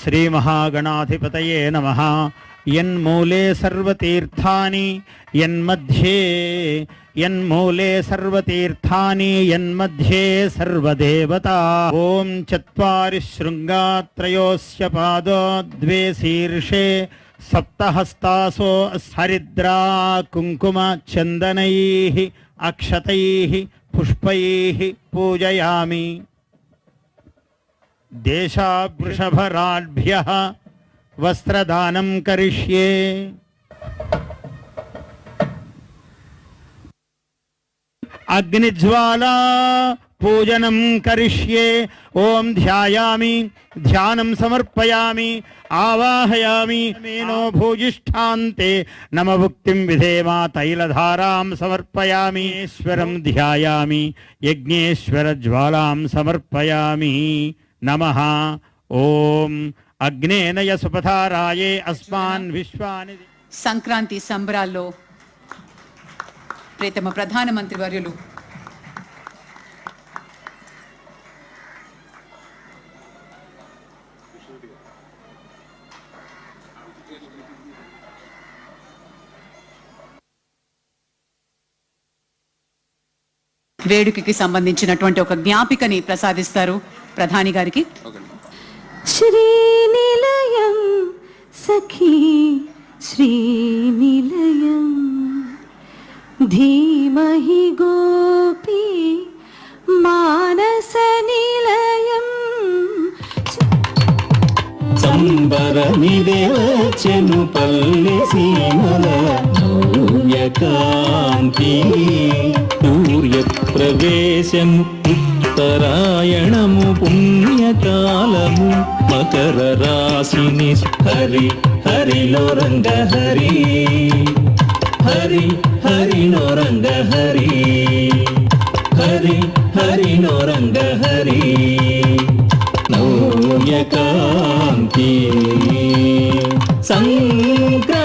श्रीमहागणाधिपतये नमः। यन्मूले सर्वतीर्थानि यन्मूले सर्वतीर्थानि यन्मध्ये सर्वदेवता। ओम चत्वारि शृंगात्रयोस्य पादो द्वे शीर्षे सप्तहस्तासो हरिद्रा कुंकुम चंदनैः अक्षतैः पुष्पैः पूजयामि। देशावृषभराभ्यः वस्त्रदानं करिष्ये। अग्निज्वाला पूजनं करिष्ये। ओम ध्यायामि ध्यानं समर्पयामि आवाहयामि। मेनो भूजिष्ठान्ते नमभुक्तिं विधेमा तैलधारां समर्पयामि। ईश्वरं ध्यायामि यज्ञेश्वर ज्वालां समर्पयामि। नमः। ओम అగ్నేనయ సుపథారాయే అస్మాన్ విశ్వాని। సంక్రాంతి సంబరాల్లో ప్రియతమ ప్రధానమంత్రి వర్యులు వేడుకకి సంబంధించినటువంటి ఒక జ్ఞాపికని ప్రసాదిస్తారు ప్రధాని గారికి। श्रीनिलयं सखी श्रीनिलयं धीमहि गोपी मानसनिलयं। సంబరమిదేవచెను పల్లె సీమల నవ్యకాంతి సూర్యప్రవేశము ఉత్తరాయణము పుణ్యకాలము మకర రాశిని హరి హరిలో రంగ హరి హరి హరిలో రంగ హరి హరి హరిలో రంగ హరి నవ్యకాంతి సంక్రాంతి